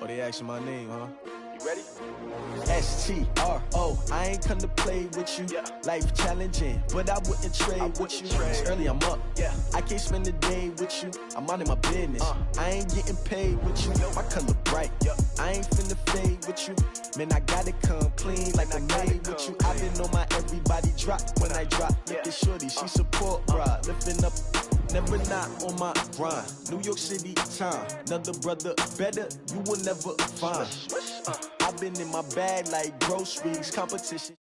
they asking my name, huh? You ready? S-T-R-O, I ain't come to play with you. Life challenging, but I wouldn't trade with you. It's early, I'm up. I can't spend the day with you. I'm minding my business. I ain't getting paid with you. My color bright. I ain't finna fade with you. Man, I gotta come clean like I made with you. I been on my everybody drop when I drop. Look at shorty, she support, bruh. Lifting up, never not on my grind. New York City time, another brother better, you will never find. I've been in my bag like groceries, competition.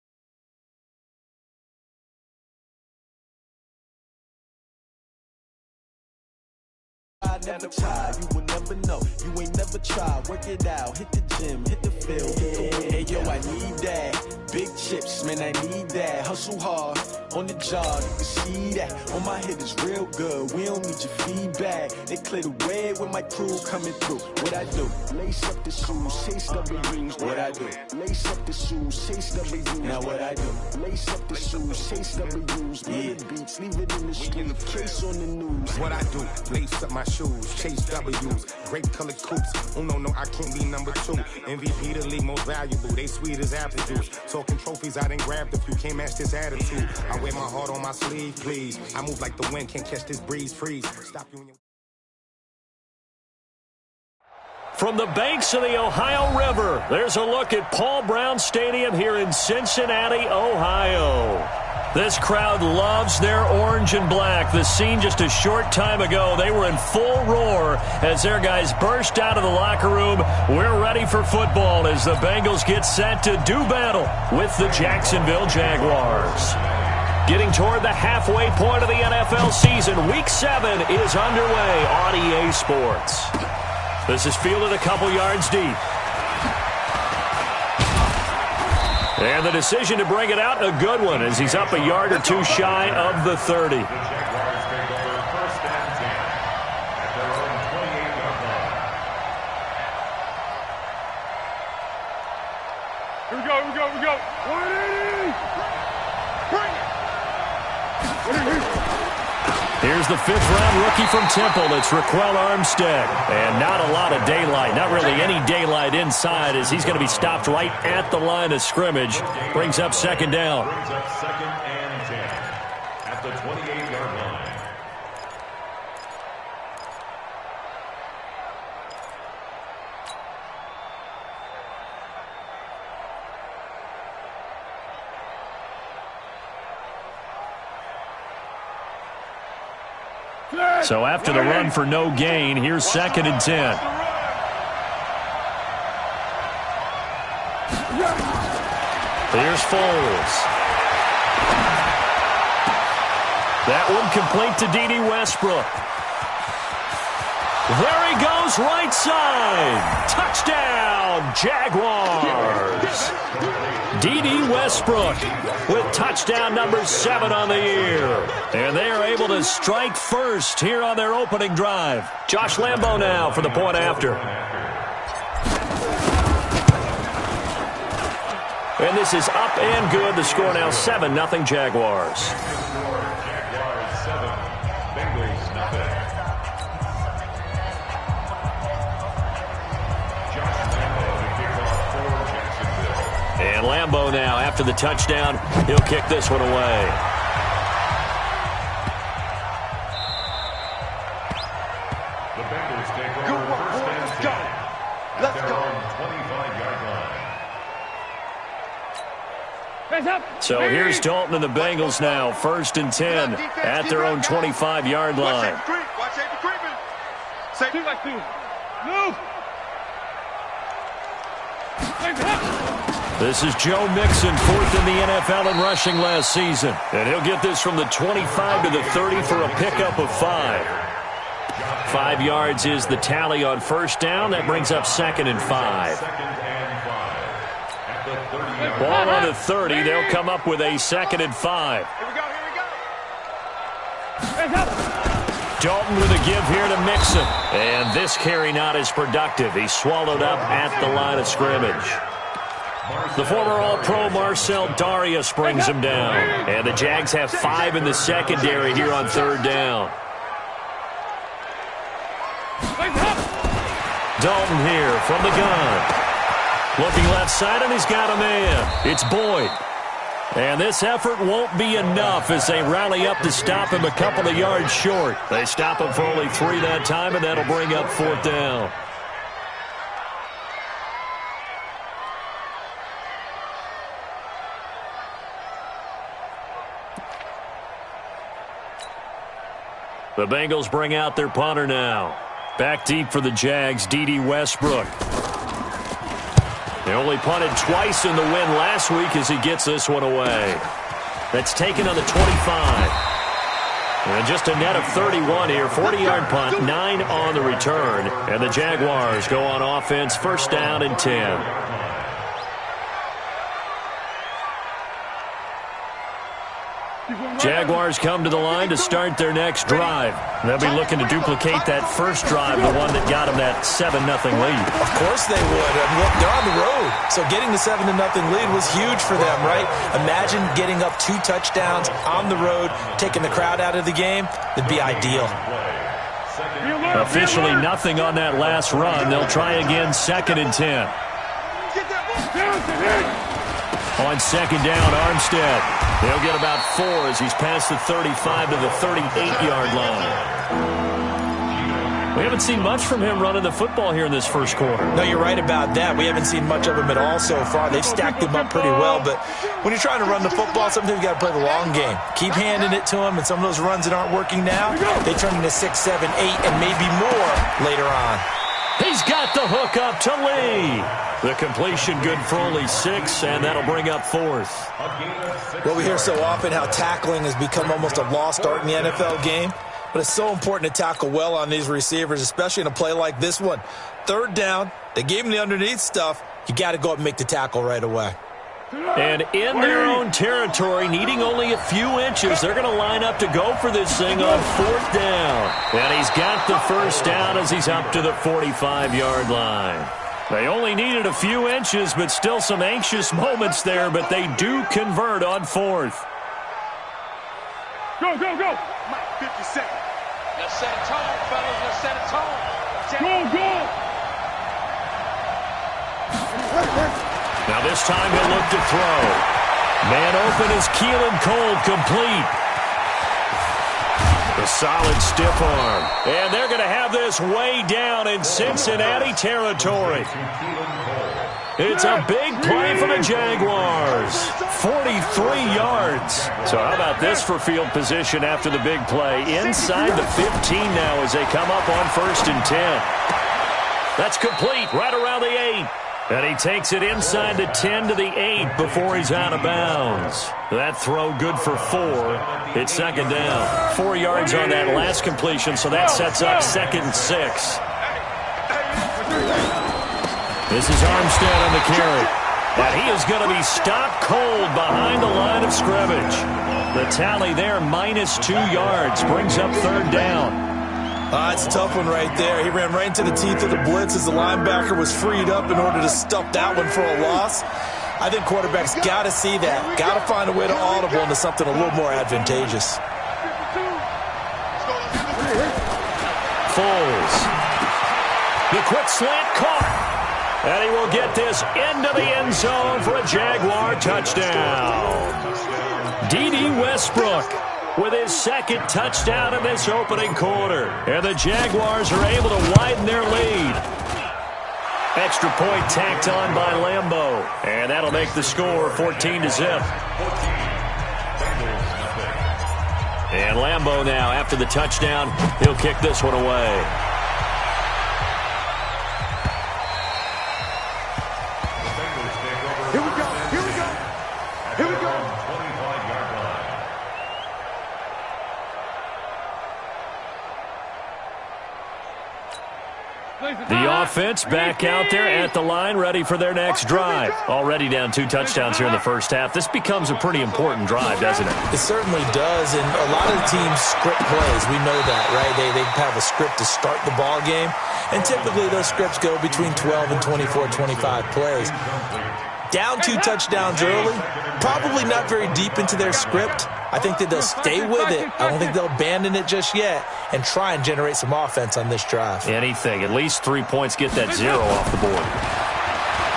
I never try, you will never know. You ain't never try, work it out, hit the gym, hit the field, hit the win. Hey yo, I need that. Big chips, man, I need that. Hustle hard, on the job, you can see that. On my head is real good, we don't need your feedback. They clear the way when my crew coming through. What I do? Lace up the shoes, chase W's. What I do? Lace up the shoes, chase W's. Now what I do? Lace up the shoes, chase W's. Yeah, beats, leave it in the street, case on the news. What I do? Lace up my shoes, chase W's. Grape colored coops. Oh no, I can't be number 2. MVP the league most valuable. They sweet as apple juice. Talking trophies, I done grabbed a few. Can't match this attitude. I wear my heart on my sleeve, please. I move like the wind, can't catch this breeze. Freeze. Stop you in your... From the banks of the Ohio River, there's a look at Paul Brown Stadium here in Cincinnati, Ohio. This crowd loves their orange and black. The scene just a short time ago, they were in full roar as their guys burst out of the locker room. We're ready for football as the Bengals get set to do battle with the Jacksonville Jaguars. Getting toward the halfway point of the NFL season, Week 7 is underway on EA Sports. This is fielded a couple yards deep. And the decision to bring it out, a good one, as he's up a yard or two shy of the 30. Here we go. 180! Bring it! Here's the 5th-round rookie from Temple. It's Raquel Armstead. And not a lot of daylight, not really any daylight inside, as he's going to be stopped right at the line of scrimmage. Brings up second down. Brings up 2nd and 10 at the 28-yard line. So after the run for no gain, here's 2nd and 10. Here's Foles. That one complete to D.D. Westbrook. There he goes, right side. Touchdown, Jaguars. D.D. Westbrook with touchdown number 7 on the year. And they are able to strike first here on their opening drive. Josh Lambo now for the point after. And this is up and good. The score now 7-0 Jaguars. Jaguars 7, Bengals nothing. And Lambo now, after the touchdown, he'll kick this one away. The Bengals take over first and 10. Let's go. 25-yard line. So here's Dalton and the Bengals now, 1st and 10 at their own 25-yard line. Watch safety creeping. Safety like two. Move. This is Joe Mixon, 4th in the NFL in rushing last season. And he'll get this from the 25 to the 30 for a pickup of 5. 5 yards is the tally on first down. That brings up 2nd and 5. Ball on the 30. They'll come up with a 2nd and 5. Here we go. Dalton with a give here to Mixon. And this carry not as productive. He's swallowed up at the line of scrimmage. The former All-Pro Marcel Darius brings him down. And the Jags have 5 in the secondary here on 3rd down. Dalton here from the gun. Looking left side, and he's got a man. It's Boyd. And this effort won't be enough as they rally up to stop him a couple of yards short. They stop him for only 3 that time, and that'll bring up 4th down. The Bengals bring out their punter now. Back deep for the Jags, D.D. Westbrook. They only punted twice in the win last week as he gets this one away. That's taken on the 25. And just a net of 31 here. 40-yard punt, 9 on the return. And the Jaguars go on offense, 1st down and 10. Jaguars come to the line to start their next drive. They'll be looking to duplicate that first drive, the one that got them that 7-0 lead. Of course they would. They're on the road, so getting the 7-0 lead was huge for them, right? Imagine getting up 2 touchdowns on the road, taking the crowd out of the game. It'd be ideal. Officially nothing on that last run. They'll try again, 2nd and 10. On 2nd down, Armstead. He'll get about 4 as he's past the 35 to the 38-yard line. We haven't seen much from him running the football here in this first quarter. No, you're right about that. We haven't seen much of him at all so far. They've stacked him up pretty well, but when you're trying to run the football, sometimes you got to play the long game. Keep handing it to him, and some of those runs that aren't working now, they turn into 6, 7, 8, and maybe more later on. He's got the hook up to Lee. The completion good for only 6, and that'll bring up 4th. Well, we hear so often how tackling has become almost a lost art in the NFL game, but it's so important to tackle well on these receivers, especially in a play like this one. 3rd down, they gave him the underneath stuff. You got to go up and make the tackle right away. And in their own territory, needing only a few inches, they're going to line up to go for this thing on 4th down. And he's got the 1st down as he's up to the 45-yard line. They only needed a few inches, but still some anxious moments there, but they do convert on 4th. Go, go, go. 50 seconds. Let's set a tone, fellas. Let's set a tone. Go, go. Now this time he'll look to throw. Man open is Keelan Cole, complete. A solid stiff arm. And they're going to have this way down in Cincinnati territory. It's a big play for the Jaguars. 43 yards. So how about this for field position after the big play? Inside the 15 now as they come up on 1st and 10. That's complete right around the 8. And he takes it inside the 10 to the 8 before he's out of bounds. That throw good for 4. It's 2nd down. 4 yards on that last completion, so that sets up 2nd and 6. This is Armstead on the carry. And he is going to be stopped cold behind the line of scrimmage. The tally there, -2 yards, brings up 3rd down. It's a tough one right there. He ran right into the teeth of the blitz as the linebacker was freed up in order to stuff that one for a loss. I think quarterbacks got to see that. Got to find a way to audible into something a little more advantageous. Foles. The quick slant caught. And he will get this into the end zone for a Jaguar touchdown. D.D. Westbrook with his 2nd touchdown in this opening quarter. And the Jaguars are able to widen their lead. Extra point tacked on by Lambeau. And that'll make the score 14-0. And Lambeau now, after the touchdown, he'll kick this one away. Here we go. Here we go. Here we go. The offense back out there at the line, ready for their next drive. Already down 2 touchdowns here in the first half. This becomes a pretty important drive, doesn't it? It certainly does, and a lot of the teams script plays. We know that, right? They have a script to start the ball game, and typically those scripts go between 12 and 24, 25 plays. Down 2 touchdowns early, probably not very deep into their script. I think that they'll stay with it. I don't think they'll abandon it just yet and try and generate some offense on this drive. Anything. At least 3 points. Get that 0 off the board.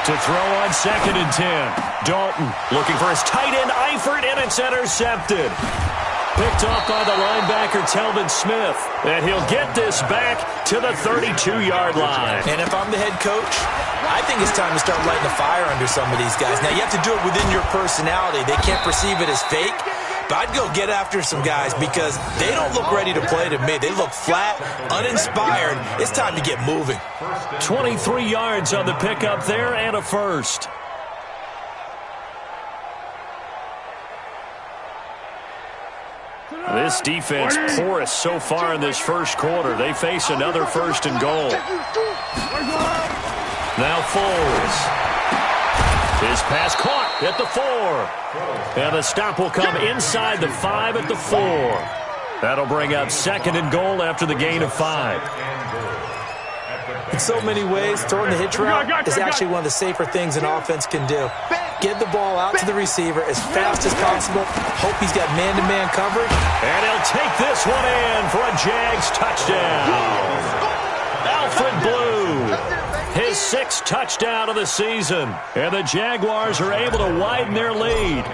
To throw on 2nd and 10. Dalton looking for his tight end, Eifert, and it's intercepted. Picked off by the linebacker, Telvin Smith. And he'll get this back to the 32-yard line. And if I'm the head coach, I think it's time to start lighting a fire under some of these guys. Now, you have to do it within your personality. They can't perceive it as fake. But I'd go get after some guys because they don't look ready to play to me. They look flat, uninspired. It's time to get moving. 23 yards on the pickup there and a first. This defense porous so far in this first quarter. They face another 1st and goal. Now Foles. His pass caught at the 4. And the stop will come inside the 5 at the 4. That'll bring up 2nd and goal after the gain of 5. In so many ways, throwing the hitch route is actually one of the safer things an offense can do. Get the ball out to the receiver as fast as possible. Hope he's got man-to-man coverage. And he'll take this one in for a Jags touchdown. Alfred Blue, his 6th touchdown of the season. And the Jaguars are able to widen their lead.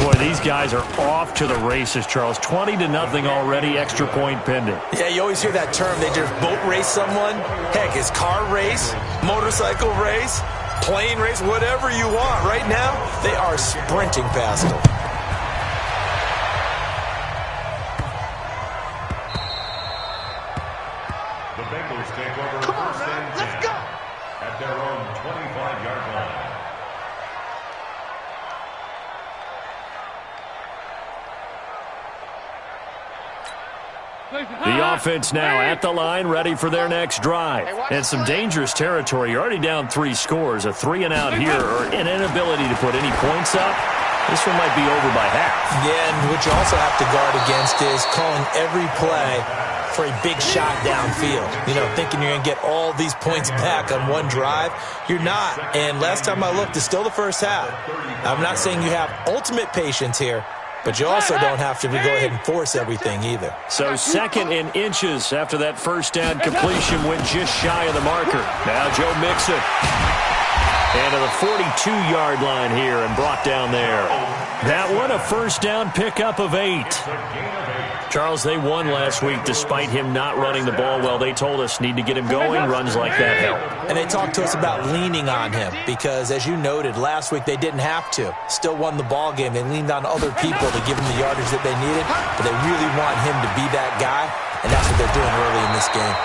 Boy, these guys are off to the races, Charles. 20-0 already, extra point pending. Yeah, you always hear that term. They just boat race someone. Heck, it's car race, motorcycle race, plane race, whatever you want. Right now, they are sprinting past them. The Bengals take over 1st and 10 at their own 25-yard line. The offense now at the line, ready for their next drive. And some dangerous territory. You're already down 3 scores. A 3-and-out here or an inability to put any points up. This one might be over by half. Yeah, and what you also have to guard against is calling every play for a big shot downfield. You know, thinking you're going to get all these points back on one drive. You're not. And last time I looked, it's still the first half. I'm not saying you have ultimate patience here, but you also don't have to go ahead and force everything either. So 2nd and inches after that first down completion went just shy of the marker. Now Joe Mixon. And to the 42-yard line here and brought down there. That one a first down pickup of 8. Charles, they won last week despite him not running the ball well. They told us need to get him going. Runs like that help. And they talked to us about leaning on him because, as you noted, last week they didn't have to. Still won the ball game. They leaned on other people to give them the yardage that they needed, but they really want him to be that guy, and that's what they're doing early in this game.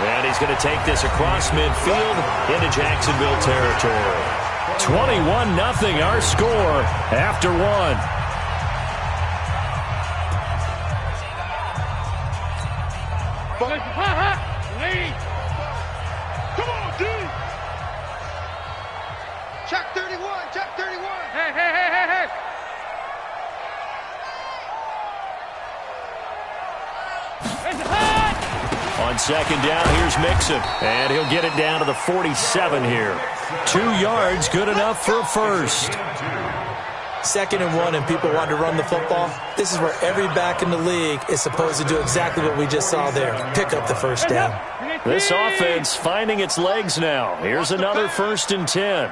And he's going to take this across midfield into Jacksonville territory. 21-0 our score after 1. Come on, D! Check 31, check 31! Hey! On 2nd down, here's Mixon. And he'll get it down to the 47 here. 2 yards, good enough for a first. 2nd and 1, and people want to run the football. This is where every back in the league is supposed to do exactly what we just saw there. Pick up the first down. This offense finding its legs now. Here's another 1st and 10.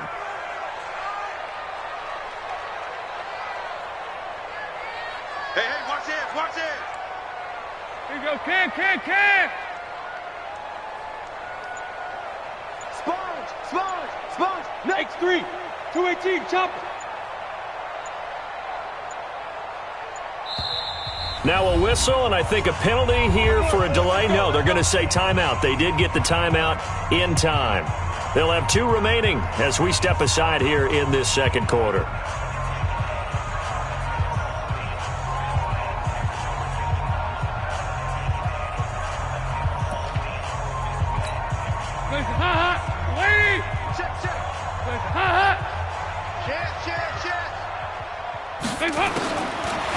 Hey, watch it! Here you go, can! Sponge! X3, 218, chop! Now a whistle, and I think a penalty here for a delay. No, they're going to say timeout. They did get the timeout in time. They'll have 2 remaining as we step aside here in this 2nd quarter.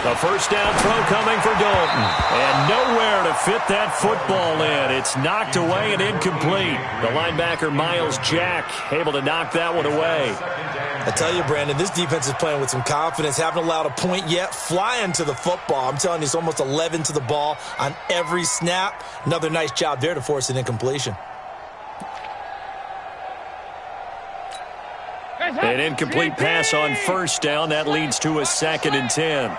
A first down throw coming for Dalton. And nowhere to fit that football in. It's knocked away and incomplete. The linebacker, Miles Jack, able to knock that one away. I tell you, Brandon, this defense is playing with some confidence. Haven't allowed a point yet. Flying to the football. I'm telling you, it's almost 11 to the ball on every snap. Another nice job there to force an incompletion. An incomplete pass on first down. That leads to a 2nd and 10.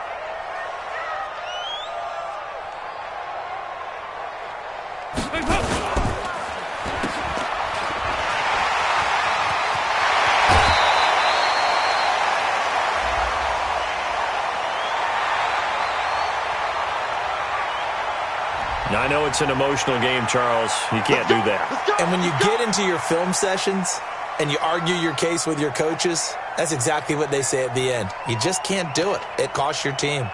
I know it's an emotional game, Charles. You can't do that. And when you get into your film sessions and you argue your case with your coaches, that's exactly what they say at the end. You just can't do it. It costs your team.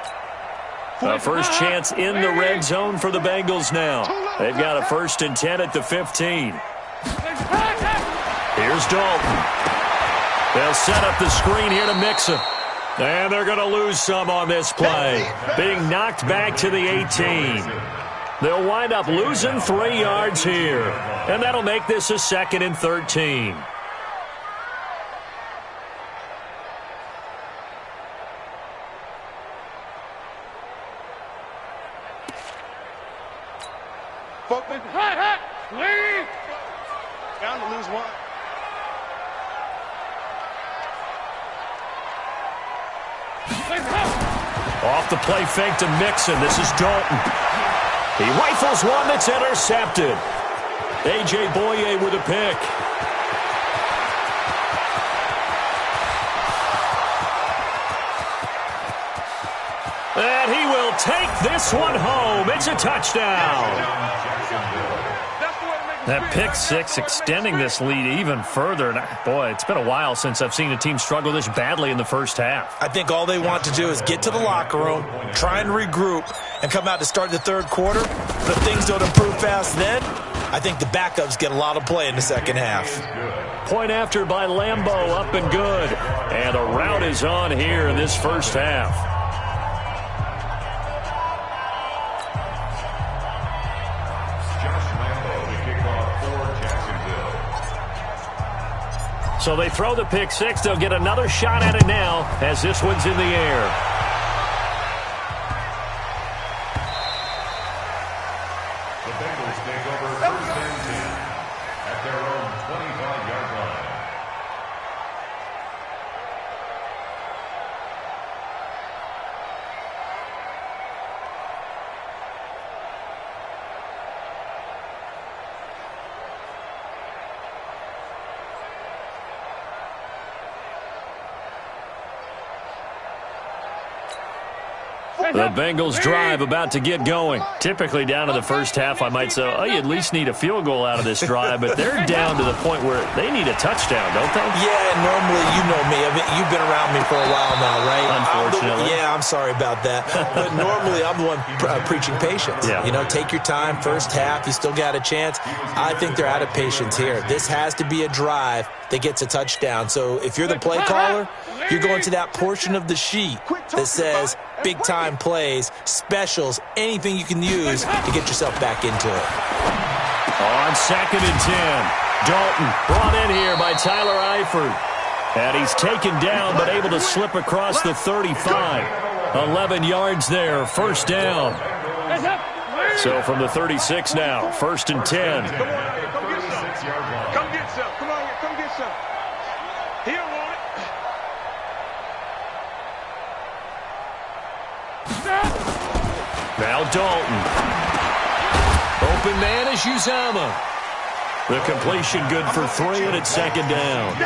First chance in the red zone for the Bengals now. They've got a 1st and 10 at the 15. Here's Dalton. They'll set up the screen here to Mixon. And they're going to lose some on this play. Being knocked back to the 18. They'll wind up losing 3 yards here. And that'll make this a 2nd and 13. Lead. Down to lose 1. Off the play fake to Mixon. This is Dalton. He rifles one that's intercepted. A.J. Boye with a pick. And he will take this one home. It's a touchdown. That pick six extending this lead even further. And boy, it's been a while since I've seen a team struggle this badly in the first half. I think all they want to do is get to the locker room, try and regroup, and come out to start the third quarter. But if things don't improve fast then, I think the backups get a lot of play in the second half. Point after by Lambeau, up and good. And a rout is on here in this first half. So they throw the pick six. They'll get another shot at it now as this one's in the air. The Bengals take over 1st and 10 at their own 25-yard line. The Bengals drive about to get going. Typically down to the first half, I might say, oh, you at least need a field goal out of this drive, but they're down to the point where they need a touchdown, don't they? Yeah, normally, you know me. I mean, you've been around me for a while now, right? Unfortunately. I'm sorry about that. But normally, I'm the one preaching patience. Yeah. You know, take your time, first half, you still got a chance. I think they're out of patience here. This has to be a drive that gets a touchdown. So if you're the play caller, you're going to that portion of the sheet that says big-time plays, specials, anything you can use to get yourself back into it. On 2nd and 10, Dalton brought in here by Tyler Eifert. And he's taken down but able to slip across the 35. 11 yards there, first down. So from the 36 now, 1st and 10. Come get some. Come on here. Come get some. He don't want it. Now Dalton. Open man is Uzama. The completion good for 3, and it's 2nd down.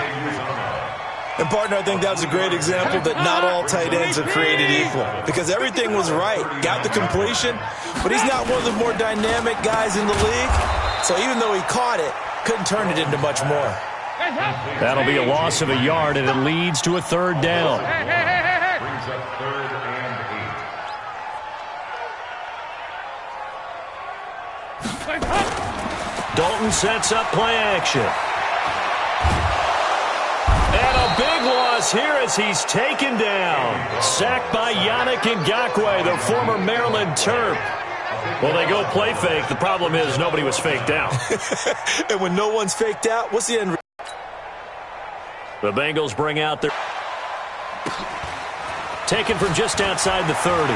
And, partner, I think that's a great example that not all tight ends are created equal. Because everything was right. Got the completion, but he's not one of the more dynamic guys in the league. So even though he caught it, couldn't turn it into much more. That'll be a loss of a yard, and it leads to a 3rd down. Brings up 3rd and 8. Dalton sets up play action. And a big loss this here as he's taken down. Sacked by Yannick Ngakoue, the former Maryland Terp. Well, they go play fake. The problem is nobody was faked out. And when no one's faked out, what's the end? The Bengals bring out their... Taken from just outside the 30.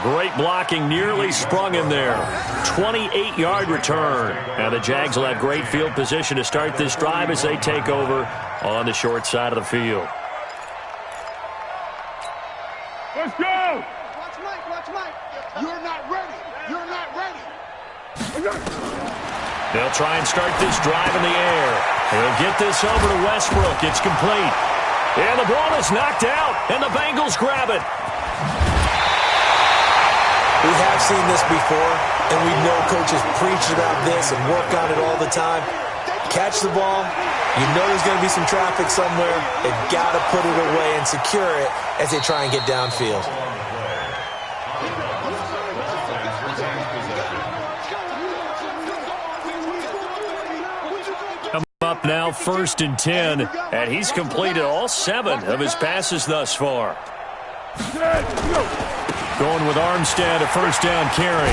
Great blocking, nearly sprung in there. 28-yard return. Now the Jags will have great field position to start this drive as they take over on the short side of the field. Let's go! Watch Mike. You're not ready. They'll try and start this drive in the air. They'll get this over to Westbrook. It's complete. And the ball is knocked out, and the Bengals grab it. We have seen this before, and we know coaches preach about this and work on it all the time. Catch the ball. You know there's going to be some traffic somewhere. They've got to put it away and secure it as they try and get downfield. Up now, 1st and 10, and he's completed all 7 of his passes thus far. Going with Armstead, a first down carry.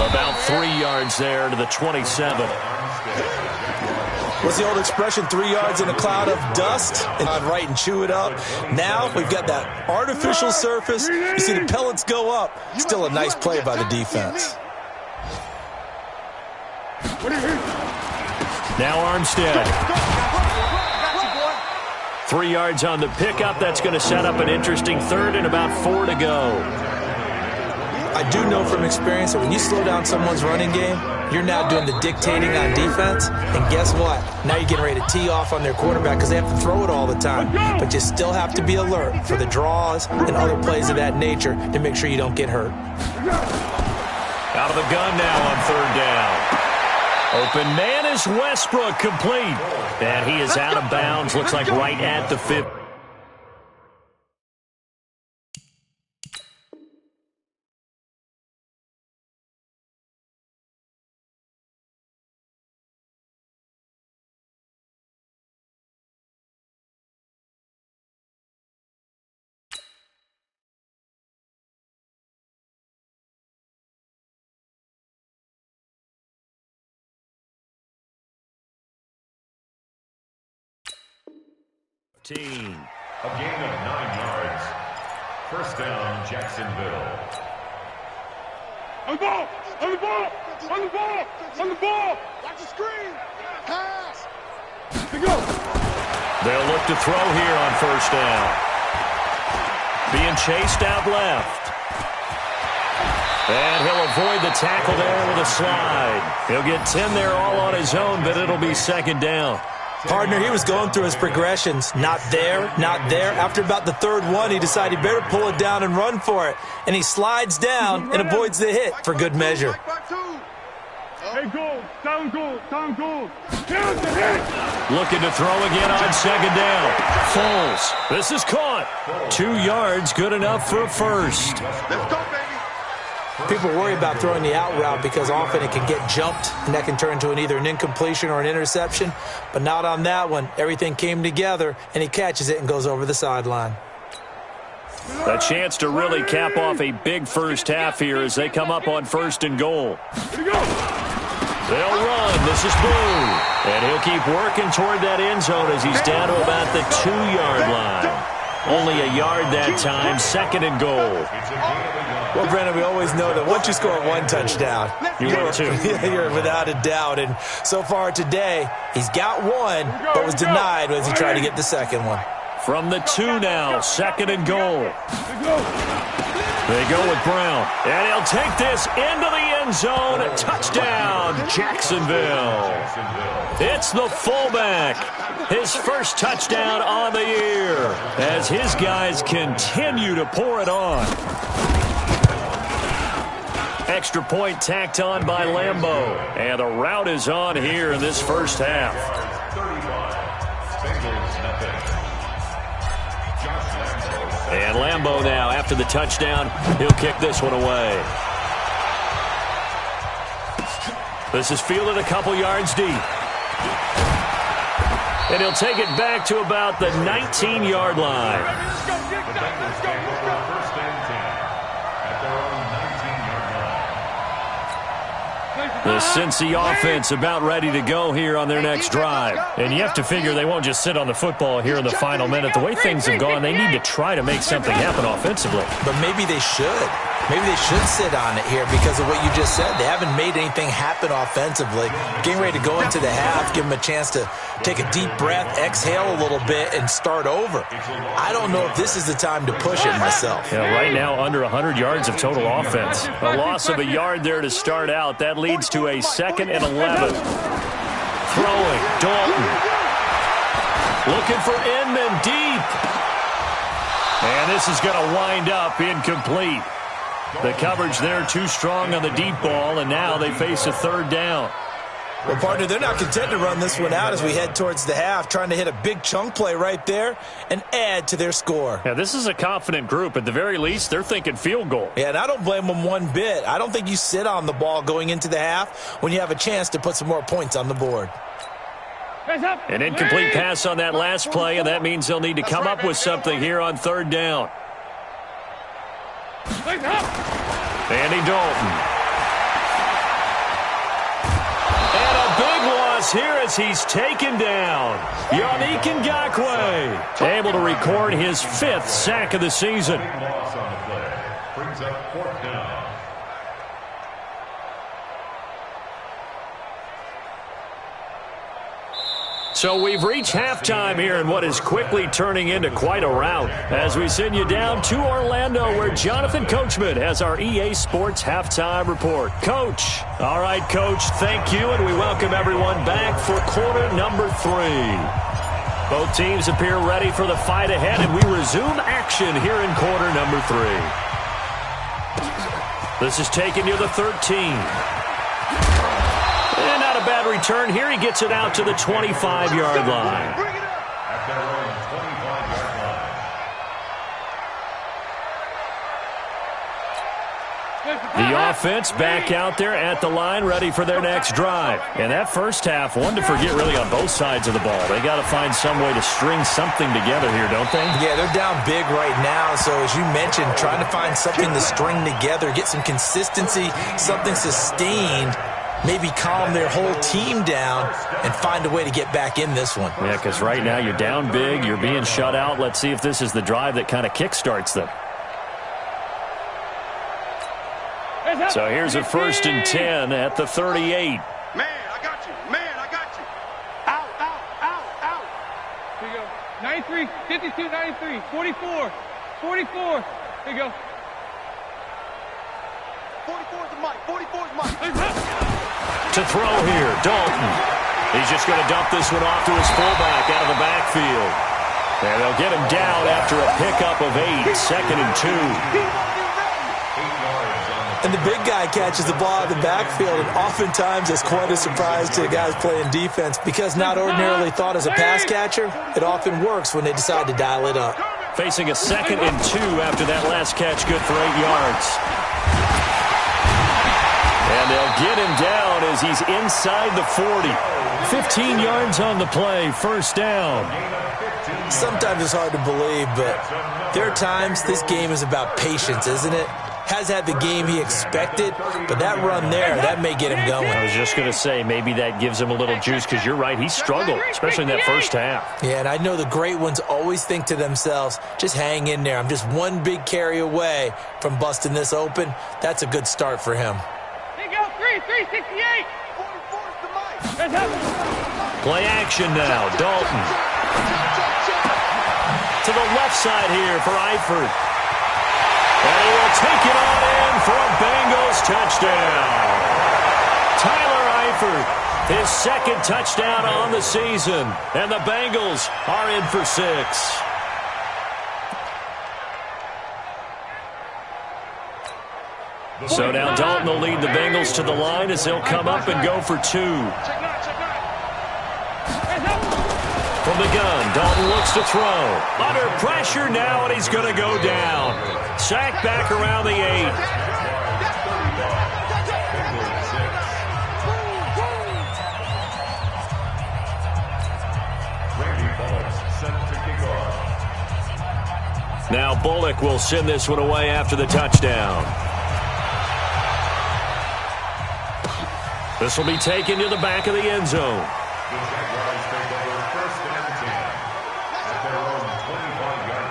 About 3 yards there to the 27. What's the old expression, 3 yards in a cloud of dust? And on right and chew it up. Now we've got that artificial surface. You see the pellets go up. Still a nice play by the defense. Now Armstead. 3 yards on the pickup. That's going to set up an interesting 3rd and about 4 to go. I do know from experience that when you slow down someone's running game, you're now doing the dictating on defense. And guess what? Now you're getting ready to tee off on their quarterback because they have to throw it all the time. But you still have to be alert for the draws and other plays of that nature to make sure you don't get hurt. Out of the gun now on 3rd down. Open man is Westbrook, complete. And he is out of bounds. Looks like right at the 50. A gain of 9 yards. First down, Jacksonville. On the ball! Watch the screen. Pass. They'll look to throw here on 1st down. Being chased out left. And he'll avoid the tackle there with a slide. He'll get 10 there all on his own, but it'll be 2nd down. Partner, he was going through his progressions. Not there. After about the 3rd one, he decided he better pull it down and run for it. And he slides down and avoids the hit for good measure. Hey, goal. Down goal. Looking to throw again on 2nd down. Foles. This is caught. 2 yards, good enough for a first. Let's go, baby. People worry about throwing the out route because often it can get jumped, and that can turn into either an incompletion or an interception. But not on that one. Everything came together, and he catches it and goes over the sideline. A chance to really cap off a big first half here as they come up on 1st and goal. They'll run. This is Blue. And he'll keep working toward that end zone as he's down to about the 2-yard line. Only a yard that time, 2nd and goal. Well, Brandon, we always know that once you score 1 touchdown, you're without a doubt. And so far today, he's got 1, but was denied as he tried to get the 2nd one. From the 2 now, 2nd and goal. They go with Brown. And he'll take this into the end zone. Touchdown, Jacksonville. It's the fullback. His first touchdown on the year as his guys continue to pour it on. Extra point tacked on by Lambeau. And the route is on here in this first half. And Lambeau now, after the touchdown, he'll kick this one away. This is fielded a couple yards deep. And he'll take it back to about the 19-yard line. The Bengals take over first and 10 at their own 19-yard line. The Cincy offense about ready to go here on their next drive. And you have to figure they won't just sit on the football here in the final minute. The way things have gone, they need to try to make something happen offensively. But maybe they should. Maybe they should sit on it here because of what you just said. They haven't made anything happen offensively. Getting ready to go into the half, give them a chance to take a deep breath, exhale a little bit, and start over. I don't know if this is the time to push it myself. Yeah, right now, under 100 yards of total offense. A loss of a yard there to start out. That leads to a 2nd and 11. Throwing, Dalton. Looking for Inman deep. And this is going to wind up incomplete. The coverage there too strong on the deep ball, and now they face a 3rd down. Well, partner, they're not content to run this one out as we head towards the half, trying to hit a big chunk play right there and add to their score. Yeah, this is a confident group. At the very least, they're thinking field goal. Yeah, and I don't blame them one bit. I don't think you sit on the ball going into the half when you have a chance to put some more points on the board. An incomplete pass on that last play, and that means they'll need to come up with something here on 3rd down. Andy Dalton. And a big loss here as he's taken down. Yannick Ngakoue able to record his 5th sack of the season. Loss on the play brings up 4th down. So we've reached halftime here in what is quickly turning into quite a rout as we send you down to Orlando where Jonathan Coachman has our EA Sports Halftime Report. Coach. All right, Coach, thank you, and we welcome everyone back for quarter number 3. Both teams appear ready for the fight ahead, and we resume action here in quarter number 3. This is taken near the 13. And not a bad return here. He gets it out to the 25-yard line. At their own 25-yard line. The offense back out there at the line, ready for their next drive. And that first half, one to forget really on both sides of the ball. They got to find some way to string something together here, don't they? Yeah, they're down big right now. So as you mentioned, trying to find something to string together, get some consistency, something sustained, maybe calm their whole team down and find a way to get back in this one. Yeah, because right now you're down big, you're being shut out. Let's see if this is the drive that kind of kickstarts them. So here's a 1st and 10 at the 38. Man, I got you. Man, I got you. Out, out, out, out. Here you go. 93, 52, 93, 44, 44. Here you go. 44 is the mic. 44 is Mike. To throw here, Dalton. He's just going to dump this one off to his fullback out of the backfield. And they'll get him down after a pickup of 8, 2nd and 2. And the big guy catches the ball in the backfield, and oftentimes it's quite a surprise to the guys playing defense because not ordinarily thought as a pass catcher, it often works when they decide to dial it up. Facing a 2nd and 2 after that last catch, good for 8 yards. And they'll get him down as he's inside the 40. 15 yards on the play, 1st down. Sometimes it's hard to believe, but there are times this game is about patience, isn't it? Has had the game he expected, but that run there, that may get him going. I was just going to say, maybe that gives him a little juice because you're right, he struggled, especially in that first half. Yeah, and I know the great ones always think to themselves, just hang in there. I'm just one big carry away from busting this open. That's a good start for him. Here you go. 368. 44 is the mic. Play action now, Dalton. To the left side here for Eifert. And he will take it on in for a Bengals touchdown. Tyler Eifert, his 2nd touchdown on the season. And the Bengals are in for 6. So now Dalton will lead the Bengals to the line as they'll come up and go for 2. From the gun, Dalton looks to throw. Under pressure now, and he's going to go down. Sacked back around the 8. Now Bullock will send this one away after the touchdown. This will be taken to the back of the end zone. The Jaguars take over 1st and 10 at their own 25-yard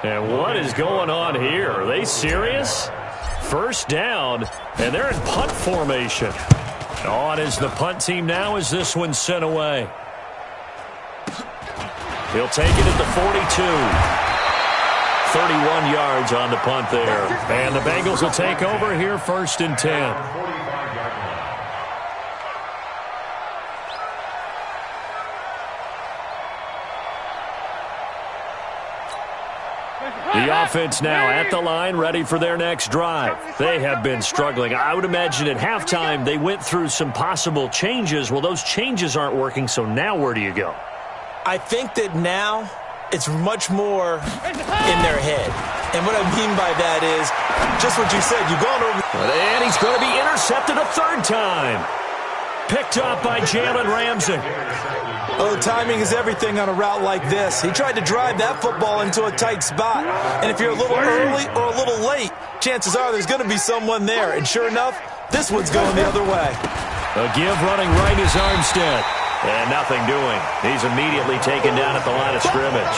line. And what is going on here? Are they serious? First down, and they're in punt formation. On is the punt team now as this one's sent away. He'll take it at the 42. 31 yards on the punt there. And the Bengals will take over here 1st and 10. 45-yard line. The offense now at the line, ready for their next drive. They have been struggling. I would imagine at halftime they went through some possible changes. Well, those changes aren't working, so now where do you go? I think that now it's much more in their head. And what I mean by that is just what you said. You've gone over. And he's going to be intercepted a 3rd time. Picked up by Jalen Ramsey. Oh, timing is everything on a route like this. He tried to drive that football into a tight spot. And if you're a little early or a little late, chances are there's going to be someone there. And sure enough, this one's going the other way. A give running right is Armstead. And nothing doing. He's immediately taken down at the line of scrimmage.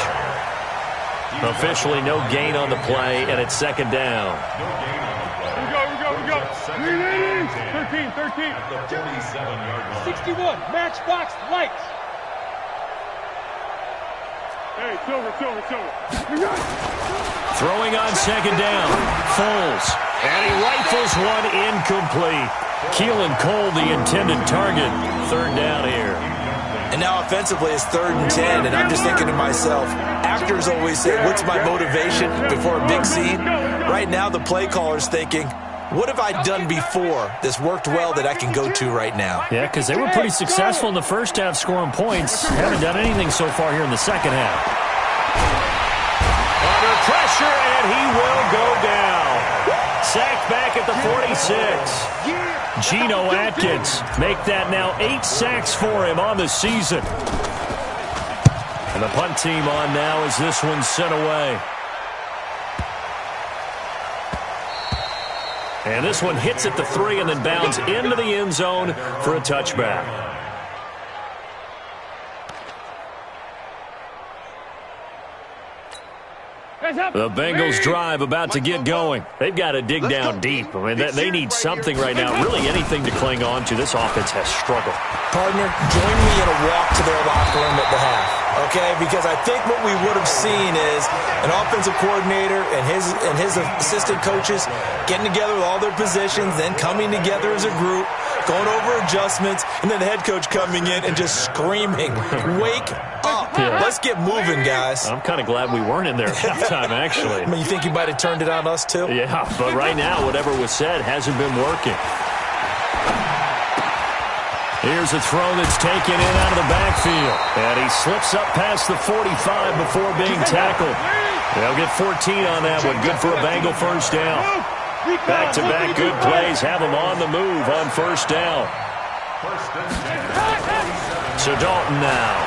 Officially no gain on the play, and it's 2nd down. We go. 13. At the 47-yard line. 61, matchbox lights. Hey, silver. Throwing on 2nd down. Foles. And he rifles one incomplete. Keelan Cole, the intended target. 3rd down here. And now offensively it's 3rd and 10, and I'm just thinking to myself, actors always say, what's my motivation before a big scene? Right now the play caller's thinking, what have I done before that's worked well that I can go to right now? Yeah, because they were pretty successful in the first half scoring points. Haven't done anything so far here in the second half. Under pressure, and he will go down. Sacked back at the 46. Geno Atkins make that now 8 sacks for him on the season. And the punt team on now as this one's sent away. And this one hits at the 3 and then bounds into the end zone for a touchback. The Bengals drive about to get going. They've got to dig down deep. I mean, they need something right now, really anything to cling on to. This offense has struggled. Partner, join me in a walk to their locker room at the half, okay? Because I think what we would have seen is an offensive coordinator and his assistant coaches getting together with all their positions, then coming together as a group, going over adjustments, and then the head coach coming in and just screaming, wake up. Yeah. Let's get moving, guys. I'm kind of glad we weren't in there at halftime, actually. I mean, you think you might have turned it on us, too? Yeah, but right now, whatever was said hasn't been working. Here's a throw that's taken in out of the backfield. And he slips up past the 45 before being tackled. They'll get 14 on that one. Good for a Bengal 1st down. Back-to-back good plays have them on the move on 1st down. So Dalton now.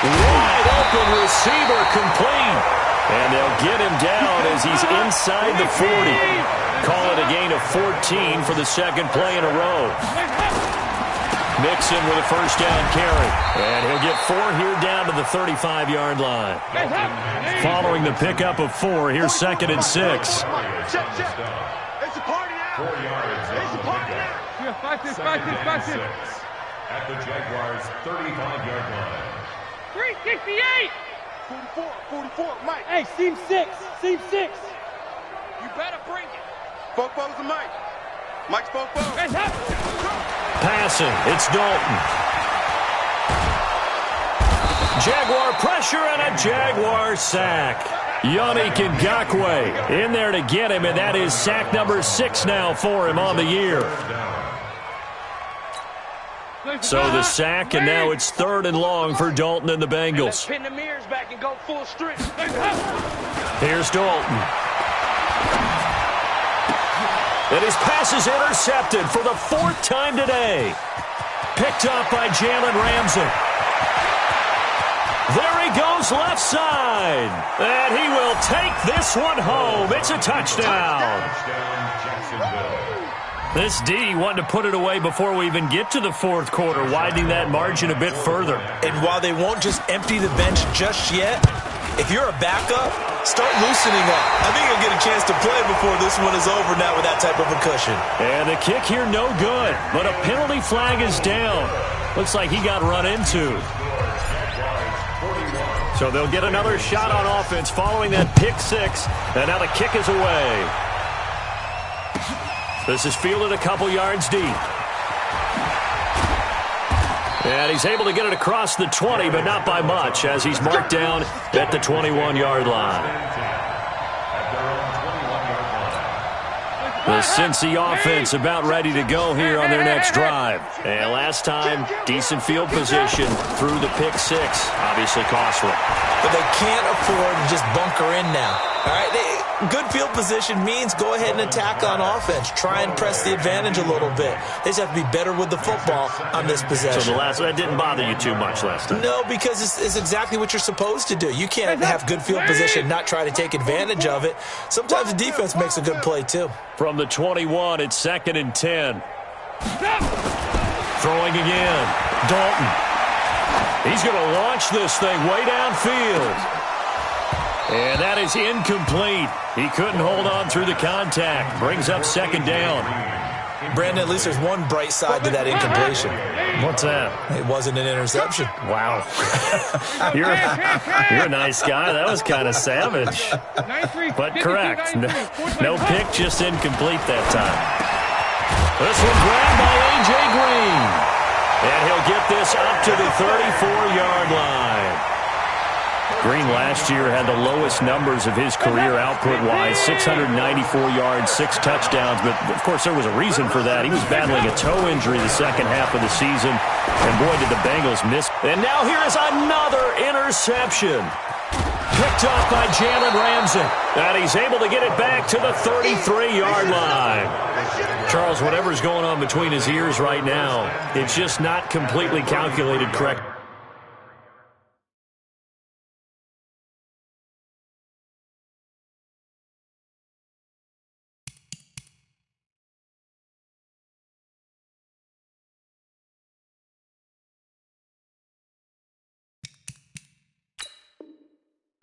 Wide open receiver complete. And they'll get him down as he's inside the 40. Call it a gain of 14 for the 2nd play in a row. Mixon with a 1st down carry. And he'll get 4 here down to the 35-yard line. Following the pickup of 4, here's 2nd and 6. It's a party now. 4 yards. It's a party now. Yeah, 5 6. At the Jaguars' 35-yard line. 368. 44, Mike. Hey, seam 6. You better bring it. Fofo's the Mike. Mike's Fofo. Passing, it's Dalton. Jaguar pressure and a Jaguar sack. Yannick Ngakoue in there to get him, and that is sack number 6 now for him on the year. So the sack, and now it's 3rd and long for Dalton and the Bengals. Let's pin the mirrors back and go full strength. Here's Dalton. And his pass is intercepted for the 4th time today. Picked up by Jalen Ramsey. There he goes left side. And he will take this one home. It's a touchdown. This D wanted to put it away before we even get to the 4th quarter, widening that margin a bit further. And while they won't just empty the bench just yet, if you're a backup, start loosening up. I think you'll get a chance to play before this one is over now with that type of a cushion. And the kick here no good, but a penalty flag is down. Looks like he got run into. So they'll get another shot on offense following that pick 6, and now the kick is away. This is fielded a couple yards deep. And he's able to get it across the 20, but not by much, as he's marked down at the 21-yard line. The Cincy offense about ready to go here on their next drive. And last time, decent field position through the pick 6. Obviously costly. But they can't afford to just bunker in now. All right, good field position means go ahead and attack on offense. Try and press the advantage a little bit. They just have to be better with the football on this possession. So that didn't bother you too much last time? No, because it's exactly what you're supposed to do. You can't have good field position and not try to take advantage of it. Sometimes the defense makes a good play, too. From the 21, it's 2nd and 10. Throwing again. Dalton. He's going to launch this thing way downfield. And that is incomplete. He couldn't hold on through the contact. Brings up 2nd down. Brandon, at least there's one bright side to that incompletion. What's that? It wasn't an interception. Wow. You're a nice guy. That was kind of savage. But correct. No pick, just incomplete that time. This one grabbed by A.J. Green. And he'll get this up to the 34-yard line. Green last year had the lowest numbers of his career output-wise, 694 yards, 6 touchdowns. But, of course, there was a reason for that. He was battling a toe injury the second half of the season. And, boy, did the Bengals miss. And now here is another interception. Picked off by Jalen Ramsey. And he's able to get it back to the 33-yard line. Charles, whatever's going on between his ears right now, it's just not completely calculated correct.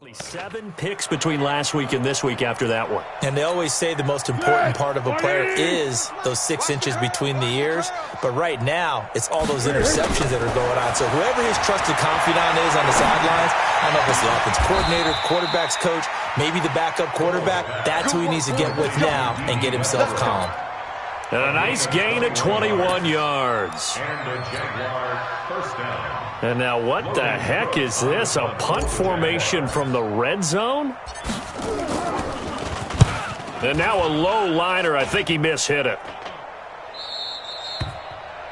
Exactly 7 picks between last week and this week after that one. And they always say the most important part of a player is those 6 inches between the ears. But right now, it's all those interceptions that are going on. So whoever his trusted confidant is on the sidelines, I don't know if it's the offense coordinator, quarterback's coach, maybe the backup quarterback, that's who he needs to get with now and get himself calm. And a nice gain of 21 yards. And the Jaguar first down. And now what the heck is this? A punt formation from the red zone? And now a low liner. I think he mishit it.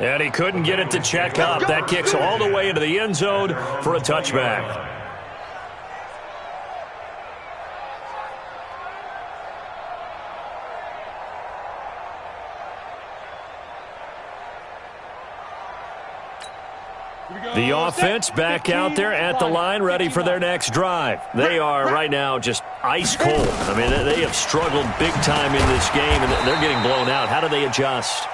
And he couldn't get it to check up. That kicks all the way into the end zone for a touchback. The offense back out there at the line, ready for their next drive. They are right now just ice cold. I mean, they have struggled big time in this game, and they're getting blown out. How do they adjust?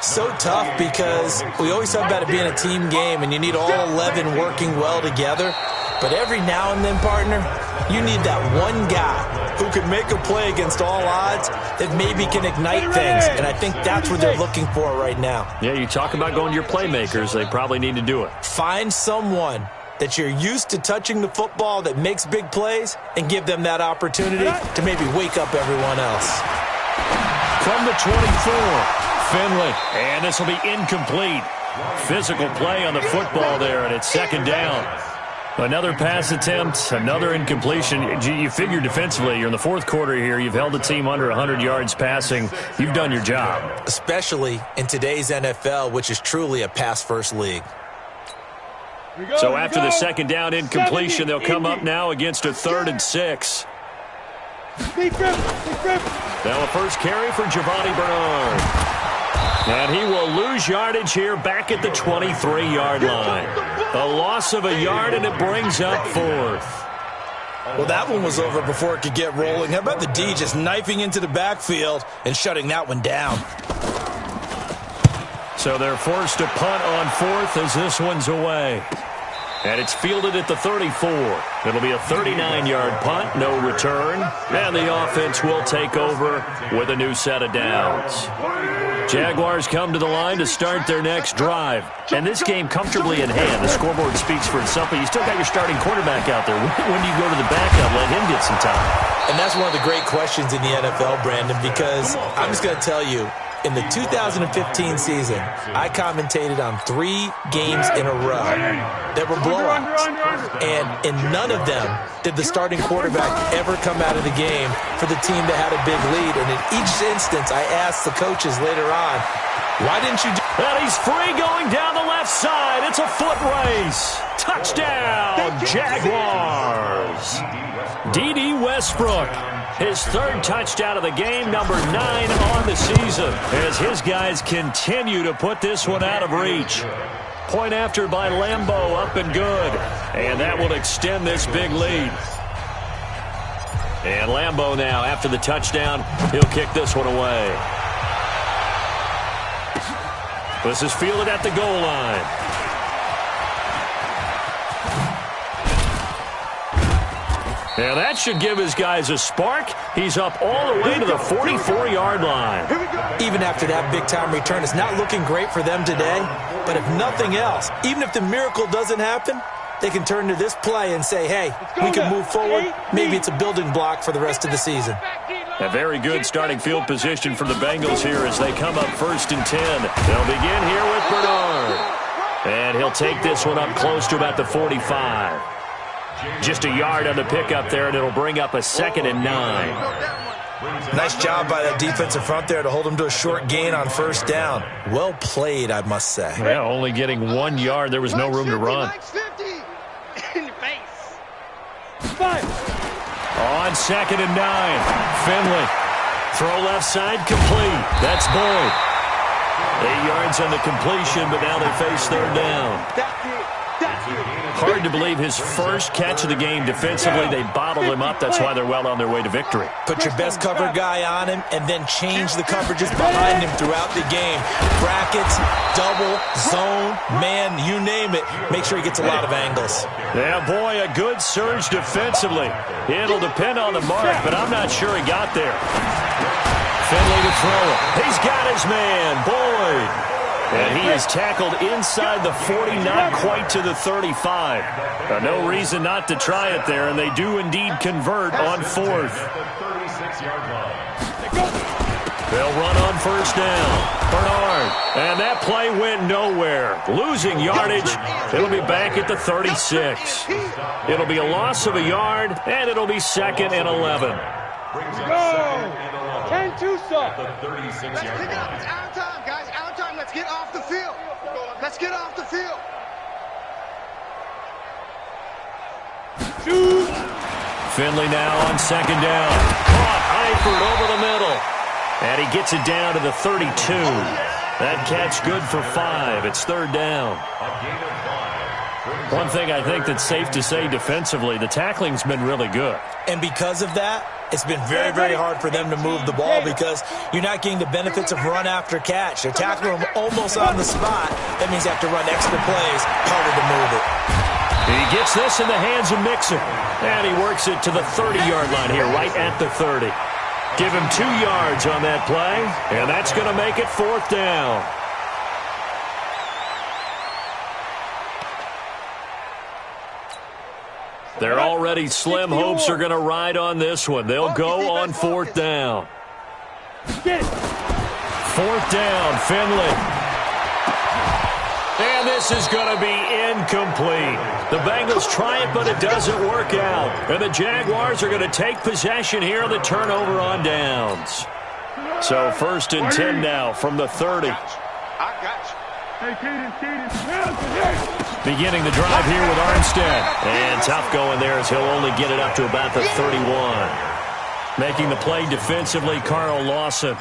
So tough because we always talk about it being a team game, and you need all 11 working well together. But every now and then, partner, you need that one guy who can make a play against all odds that maybe can ignite things. And I think that's what they're looking for right now. Yeah, you talk about going to your playmakers. They probably need to do it. Find someone that you're used to touching the football that makes big plays and give them that opportunity to maybe wake up everyone else. From the 24, Finley. And this will be incomplete. Physical play on the football there, and it's 2nd down. Another pass attempt, another incompletion. You figure defensively, you're in the 4th quarter here. You've held the team under 100 yards passing. You've done your job. Especially in today's NFL, which is truly a pass-first league. So after the 2nd down incompletion, they'll come up now against a 3rd and 6. Now a first carry for Giovanni Bernard. And he will lose yardage here back at the 23-yard line. A loss of a yard, and it brings up 4th. Well, that one was over before it could get rolling. How about the D just knifing into the backfield and shutting that one down? So they're forced to punt on 4th as this one's away. And it's fielded at the 34. It'll be a 39-yard punt, no return. And the offense will take over with a new set of downs. Jaguars come to the line to start their next drive. And this game comfortably in hand. The scoreboard speaks for itself, but you still got your starting quarterback out there. When do you go to the backup, let him get some time? And that's one of the great questions in the NFL, Brandon, because I'm just going to tell you, in the 2015 season, I commentated on 3 games in a row that were blowouts. And in none of them did the starting quarterback ever come out of the game for the team that had a big lead. And in each instance, I asked the coaches later on, why didn't you do that? He's free going down the left side. It's a foot race. Touchdown, Jaguars. D.D. Westbrook. His 3rd touchdown of the game, number 9 on the season, as his guys continue to put this one out of reach. Point after by Lambeau, up and good. And that will extend this big lead. And Lambeau now, after the touchdown, he'll kick this one away. This is fielded at the goal line. Now that should give his guys a spark. He's up all the way to the 44-yard line. Even after that big-time return, it's not looking great for them today. But if nothing else, even if the miracle doesn't happen, they can turn to this play and say, hey, we can move forward. Maybe it's a building block for the rest of the season. A very good starting field position for the Bengals here as they come up 1st and 10. They'll begin here with Bernard. And he'll take this one up close to about the 45. Just a yard on the pickup there, and it'll bring up a 2nd and 9. Nice job by that defensive front there to hold him to a short gain on 1st down. Well played, I must say. Yeah, only getting 1 yard. There was no room to run. On 2nd and 9, Finley. Throw left side, complete. That's Boyd. 8 yards on the completion, but now they face 3rd down. Hard to believe his first catch of the game defensively. They bottled him up. That's why they're well on their way to victory. Put your best cover guy on him and then change the coverages behind him throughout the game. Brackets, double, zone, man, you name it. Make sure he gets a lot of angles. Yeah, boy, a good surge defensively. It'll depend on the mark, but I'm not sure he got there. Finley to throw it. He's got his man, Boyd. And he is tackled inside the 40, not quite to the 35. No reason not to try it there, and they do indeed convert on 4th. They'll run on 1st down. Bernard. And that play went nowhere. Losing yardage. It'll be back at the 36. It'll be a loss of a yard, and it'll be 2nd and 11. Go! 10-2 stop. Let's pick up. It's out of time, guys. Out of time. Let's get off the field. Let's get off the field. Shoot. Finley now on 2nd down. Caught Eifert over the middle. And he gets it down to the 32. That catch good for 5. It's 3rd down. One thing I think that's safe to say defensively, the tackling's been really good. And because of that, it's been very, very hard for them to move the ball because you're not getting the benefits of run after catch. They're tackling them almost on the spot. That means they have to run extra plays, harder to move it. He gets this in the hands of Mixon. And he works it to the 30-yard line here, right at the 30. Give him 2 yards on that play, and that's going to make it 4th down. Their already slim hopes are going to ride on this one. They'll go on 4th down. 4th down, Finley. And this is going to be incomplete. The Bengals try it, but it doesn't work out. And the Jaguars are going to take possession here on the turnover on downs. So 1st and 10 now from the 30. I got you. Beginning the drive here with Armstead. And tough going there as he'll only get it up to about the 31. Making the play defensively, Carl Lawson.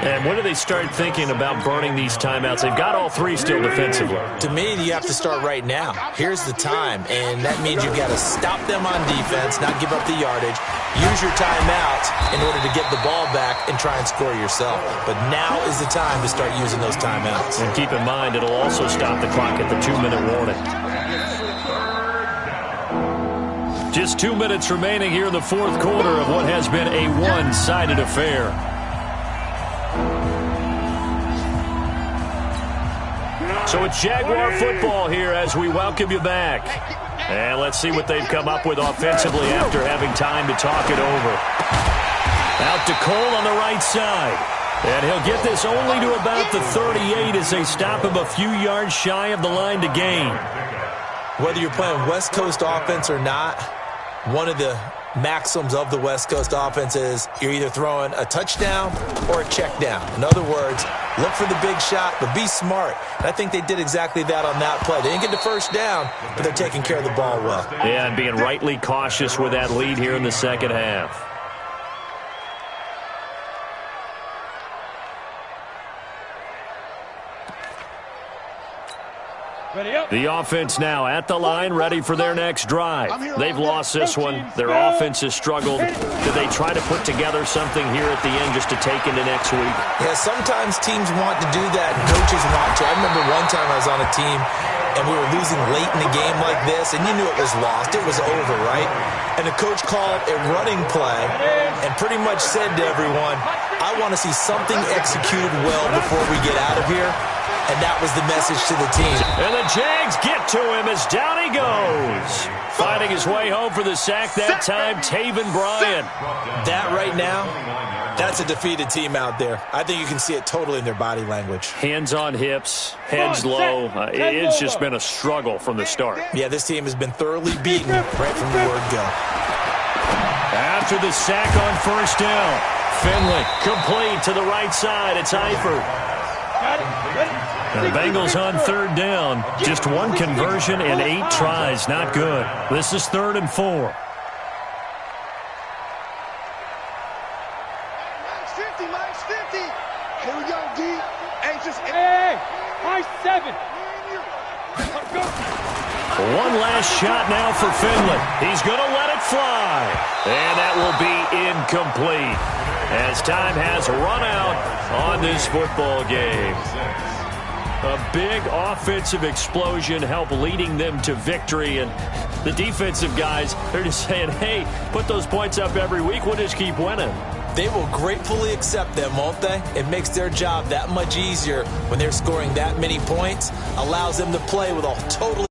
And when do they start thinking about burning these timeouts? They've got all three still defensively. To me, you have to start right now. Here's the time, and that means you've got to stop them on defense, not give up the yardage, use your timeouts in order to get the ball back and try and score yourself. But now is the time to start using those timeouts. And keep in mind, it'll also stop the clock at the 2-minute warning. Just 2 minutes remaining here in the fourth quarter of what has been a one-sided affair. So it's Jaguar football here as we welcome you back. And let's see what they've come up with offensively after having time to talk it over. Out to Cole on the right side. And he'll get this only to about the 38 as they stop him a few yards shy of the line to gain. Whether you're playing West Coast offense or not, one of the maxims of the West Coast offense is you're either throwing a touchdown or a check down. In other words, look for the big shot, but be smart. And I think they did exactly that on that play. They didn't get the first down, but they're taking care of the ball well. Yeah, and being rightly cautious with that lead here in the second half. The offense now at the line, ready for their next drive. They've lost this one. Their offense has struggled. Do they try to put together something here at the end just to take into next week? Yeah, sometimes teams want to do that, and coaches want to. I remember one time I was on a team, and we were losing late in the game like this, and you knew it was lost. It was over, right? And the coach called a running play and pretty much said to everyone, I want to see something executed well before we get out of here. And that was the message to the team. And the Jags get to him as down he goes. Finding his way home for the sack that time, Taven Bryan. That right now, that's a defeated team out there. I think you can see it totally in their body language. Hands on hips, heads low. It's just been a struggle from the start. Yeah, this team has been thoroughly beaten right from the word go. After the sack on first down, Finley complete to the right side. It's Eifert. The Bengals on third down. Just one conversion and 8 tries. Not good. This is 3rd and 4. Max 50. Here we go, D. Anxious. Hey, high 7. One last shot now for Finley. He's going to let it fly. And that will be incomplete as time has run out on this football game. A big offensive explosion helped leading them to victory. And the defensive guys, they're just saying, hey, put those points up every week. We'll just keep winning. They will gratefully accept them, won't they? It makes their job that much easier when they're scoring that many points. Allows them to play with a totally